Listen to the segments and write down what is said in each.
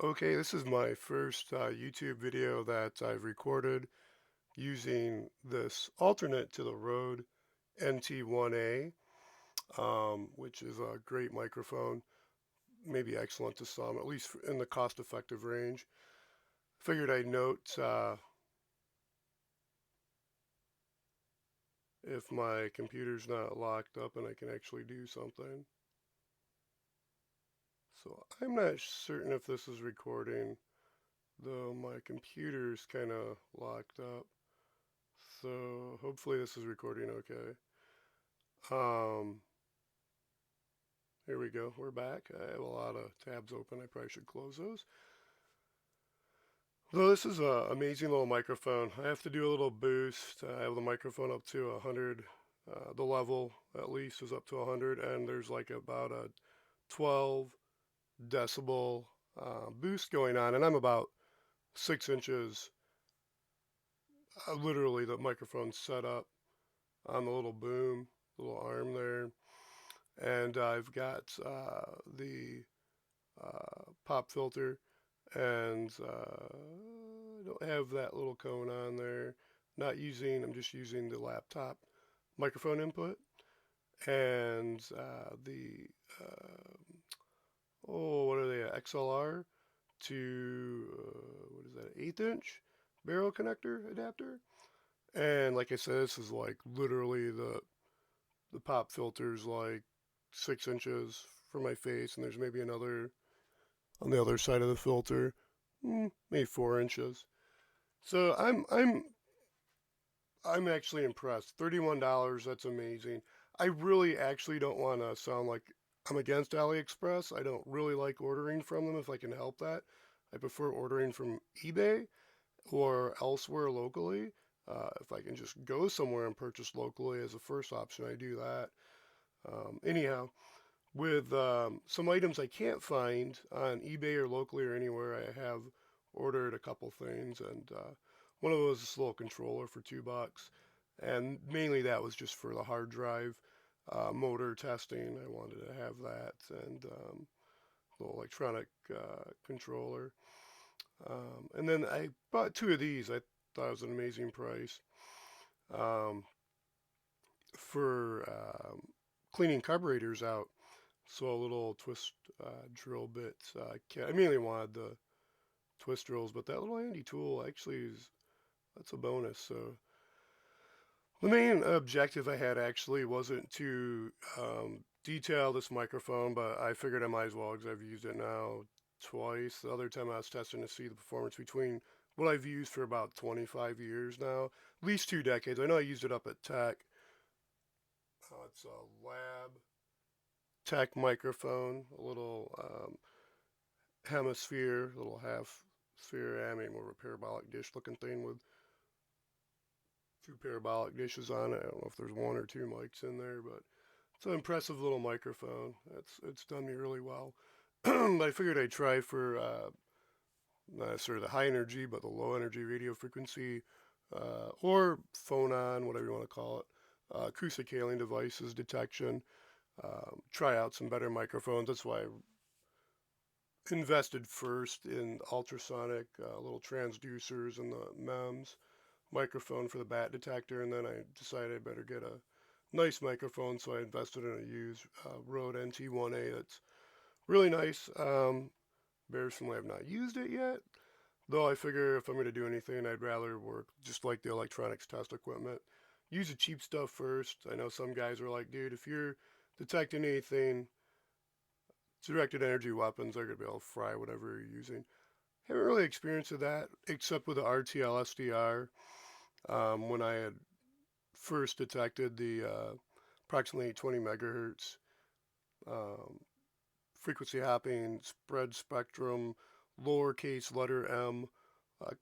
Okay, this is my first YouTube video that I've recorded using this alternate to the Rode NT1A, which is a great microphone, maybe excellent to some, at least in the cost-effective range. Figured I'd note if my computer's not locked up and I can actually do something. So I'm not certain if this is recording, though my computer's kind of locked up. So hopefully this is recording okay. Um, Here we go. We're back. I have a lot of tabs open. I probably should close those. Though this is an amazing little microphone. I have to do a little boost. I have the microphone up to 100. The level at least is up to 100, and there's like about a 12 decibel boost going on, and I'm about 6 inches. Literally, the microphone's set up on the little boom, little arm there, and I've got the pop filter, and I don't have that little cone on there. I'm just using the laptop microphone input, and what are they, XLR to, what is that, 1/8 inch barrel connector adapter. And like I said, this is like literally the pop filter's like 6 inches from my face, and there's maybe another on the other side of the filter, maybe 4 inches. So I'm actually impressed. $31, that's amazing. I really actually don't want to sound like I'm against AliExpress. I don't really like ordering from them if I can help that. I prefer ordering from eBay or elsewhere locally. If I can just go somewhere and purchase locally as a first option, I do that. Anyhow, with some items I can't find on eBay or locally or anywhere, I have ordered a couple things, and one of those is this little controller for $2, and mainly that was just for the hard drive motor testing. I wanted to have that, and little electronic controller. And then I bought two of these. I thought it was an amazing price um, for cleaning carburetors out. So a little twist drill bit. I mainly wanted the twist drills, but that little handy tool actually that's a bonus. So the main objective I had actually wasn't to detail this microphone, but I figured I might as well because I've used it now twice. The other time I was testing to see the performance between what I've used for about 25 years now, at least 2 decades. I know I used it up at Tech. It's a Lab Tech microphone, a little hemisphere, little half sphere, I mean more of a parabolic dish looking thing with two parabolic dishes on it. I don't know if there's one or two mics in there, but it's an impressive little microphone. It's done me really well. I figured I'd try for not necessarily the high energy, but the low energy radio frequency or phonon, whatever you want to call it, acoustic hailing devices detection. Try out some better microphones. That's why I invested first in ultrasonic little transducers and the MEMS microphone for the bat detector, and then I decided I better get a nice microphone, so I invested in a used Rode NT1A that's really nice. Embarrassingly, I've not used it yet, though I figure if I'm going to do anything, I'd rather work just like the electronics test equipment. Use the cheap stuff first. I know some guys are like, dude, if you're detecting anything, directed energy weapons, they're going to be able to fry whatever you're using. Haven't really experienced that except with the RTL SDR when I had first detected the approximately 20 megahertz um, frequency hopping spread spectrum, lowercase letter M,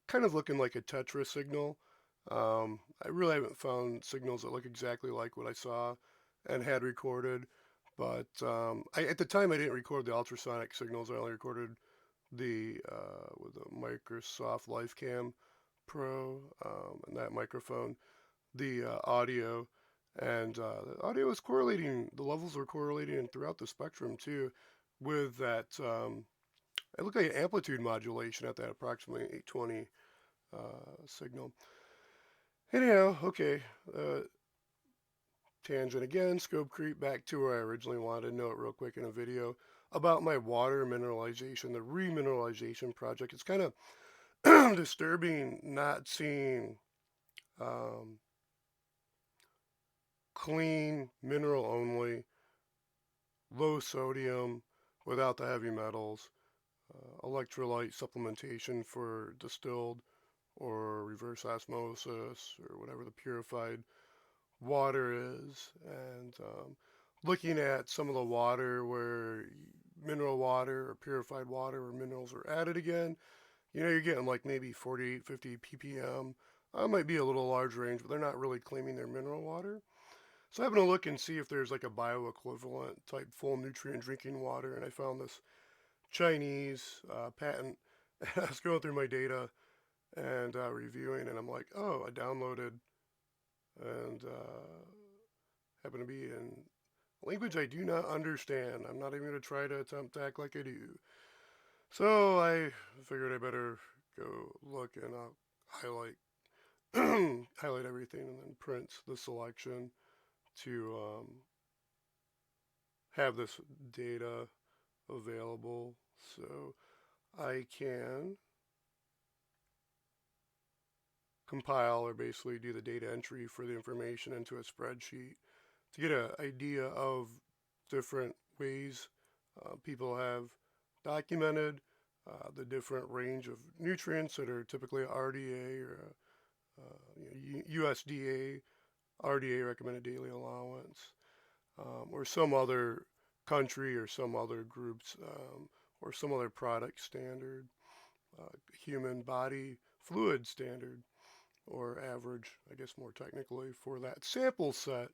kind of looking like a Tetra signal. I really haven't found signals that look exactly like what I saw and had recorded, but at the time I didn't record the ultrasonic signals. I only recorded the with the Microsoft LifeCam Pro and that microphone, the audio, and the audio was correlating. The levels were correlating throughout the spectrum too, with that it looked like amplitude modulation at that approximately 820 signal. Anyhow, okay, tangent again, scope creep, back to where I originally wanted to know it real quick in a video about my water mineralization, the remineralization project. It's kind of disturbing not seeing um, clean, mineral only, low sodium, without the heavy metals, electrolyte supplementation for distilled or reverse osmosis or whatever the purified water is, and looking at some of the water where mineral water or purified water where minerals are added again, you're getting like maybe 48, 50 ppm. Might be a little large range, but they're not really claiming their mineral water. So having a look and see if there's like a bioequivalent type full nutrient drinking water, and I found this Chinese patent. I was going through my data and reviewing, and I'm like, oh, I downloaded and happen to be in language I do not understand. I'm not even going to try to attempt to act like I do. So I figured I better go look and I'll highlight highlight everything and then print the selection to have this data available so I can compile or basically do the data entry for the information into a spreadsheet to get an idea of different ways people have documented the different range of nutrients that are typically RDA or USDA, RDA recommended daily allowance, or some other country or some other groups or some other product standard, human body fluid standard or average, I guess more technically, for that sample set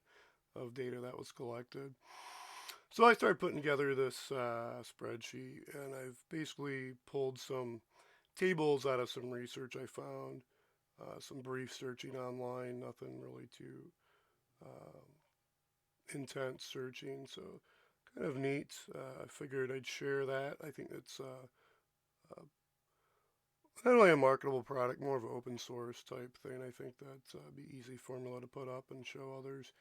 of data that was collected. So I started putting together this spreadsheet, and I've basically pulled some tables out of some research I found, some brief searching online, nothing really too intense searching. So kind of neat. I figured I'd share that. I think it's not only a marketable product, more of an open source type thing. I think that'd be easy formula to put up and show others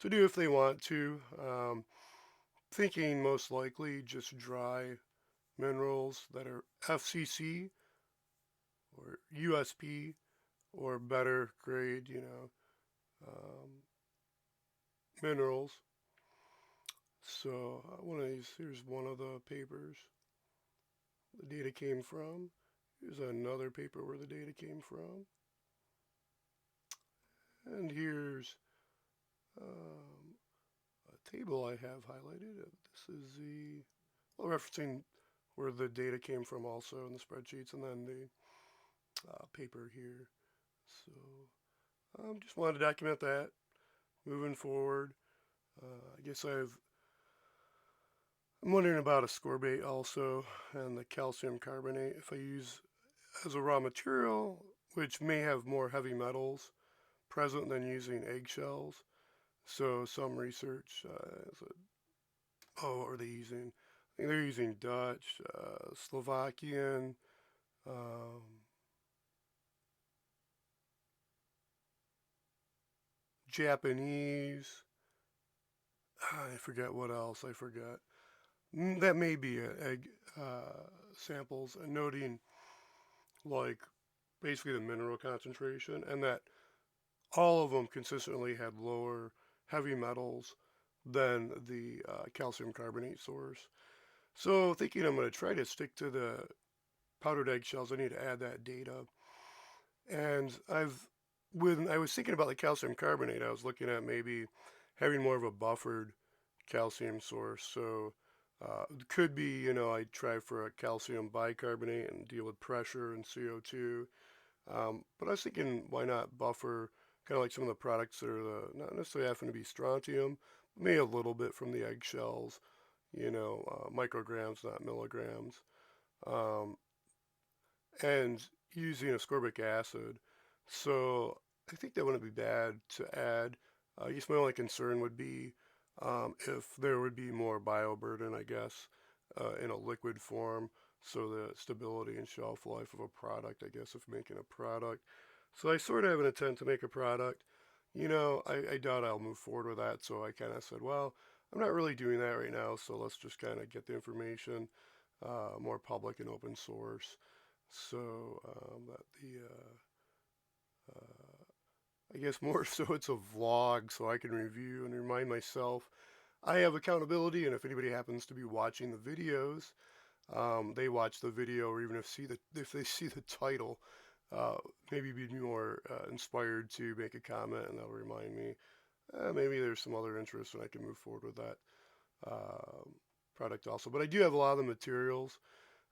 to do if they want to. Thinking most likely just dry minerals that are FCC or USP or better grade, minerals. So one of these, here's one of the papers the data came from. Here's another paper where the data came from. And here's a table I have highlighted. This is the, well, referencing where the data came from also in the spreadsheets, and then the paper here. So just wanted to document that moving forward. I guess I'm wondering about ascorbate also and the calcium carbonate. If I use as a raw material, which may have more heavy metals present than using eggshells. So some research, what are they using? I think they're using Dutch, Slovakian, um, Japanese. I forget what else. I forgot. That may be egg samples, and noting like basically the mineral concentration, and that all of them consistently had lower heavy metals than the calcium carbonate source. So thinking I'm going to try to stick to the powdered eggshells, I need to add that data. And when I was thinking about the calcium carbonate, I was looking at maybe having more of a buffered calcium source. So it could be, I try for a calcium bicarbonate and deal with pressure and CO2. But I was thinking, why not buffer kind of like some of the products that are not necessarily having to be strontium, but maybe a little bit from the eggshells, micrograms, not milligrams, um, and using ascorbic acid. So I think that wouldn't be bad to add. I guess my only concern would be if there would be more bioburden, I guess, in a liquid form. So the stability and shelf life of a product, I guess, of making a product. So I sort of have an intent to make a product. I doubt I'll move forward with that. So I kind of said, well, I'm not really doing that right now. So let's just kind of get the information more public and open source. So that I guess more so it's a vlog so I can review and remind myself I have accountability, and if anybody happens to be watching the videos, they watch the video, or even if they see the title, uh, maybe be more inspired to make a comment, and they'll remind me maybe there's some other interest, and I can move forward with that uh, product also. But I do have a lot of the materials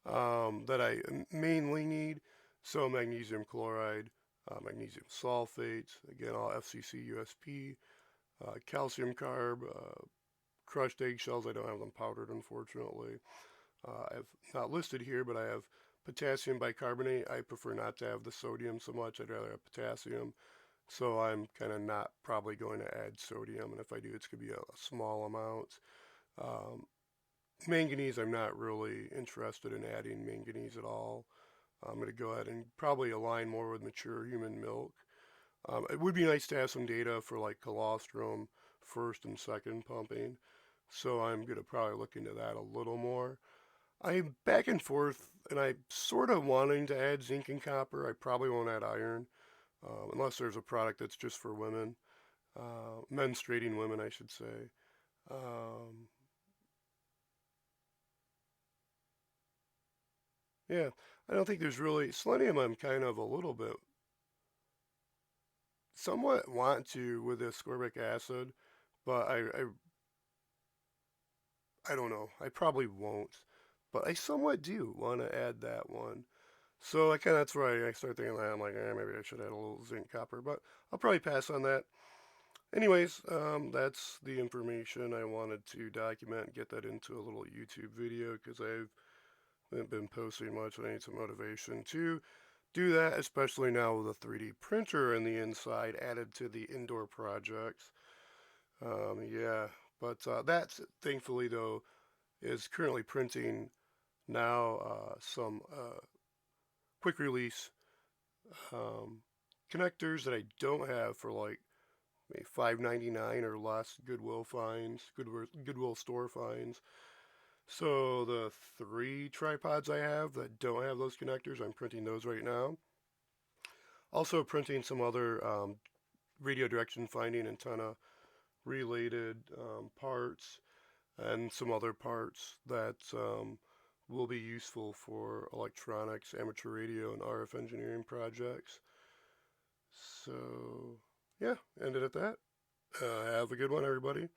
that I mainly need. So magnesium chloride, magnesium sulfate, again all FCC USP, calcium carb, crushed eggshells. I don't have them powdered, unfortunately. I've not listed here, but I have potassium bicarbonate. I prefer not to have the sodium so much. I'd rather have potassium. So I'm kind of not probably going to add sodium, and if I do, it's going to be a small amount. Um, Manganese, I'm not really interested in adding manganese at all. I'm going to go ahead and probably align more with mature human milk. It would be nice to have some data for like colostrum first and second pumping. So I'm going to probably look into that a little more. I'm back and forth, and I'm sort of wanting to add zinc and copper. I probably won't add iron, unless there's a product that's just for women, menstruating women, I should say. Um, yeah, I don't think there's really selenium. I'm kind of a little bit, somewhat want to with ascorbic acid, but I don't know. I probably won't, but I somewhat do want to add that one. So I kind of that's where I start thinking that I'm like, maybe I should add a little zinc copper, but I'll probably pass on that. Anyways, that's the information I wanted to document and get that into a little YouTube video because I haven't been posting much and I need some motivation to do that, especially now with a 3D printer in the inside added to the indoor projects. Yeah, but that thankfully though is currently printing now some quick release um, connectors that I don't have for like maybe $5.99 or less Goodwill finds, Goodwill store finds. So the 3 tripods I have that don't have those connectors, I'm printing those right now. Also printing some other radio direction finding antenna related parts and some other parts that will be useful for electronics, amateur radio, and RF engineering projects. So, yeah, ended at that. Have a good one, everybody.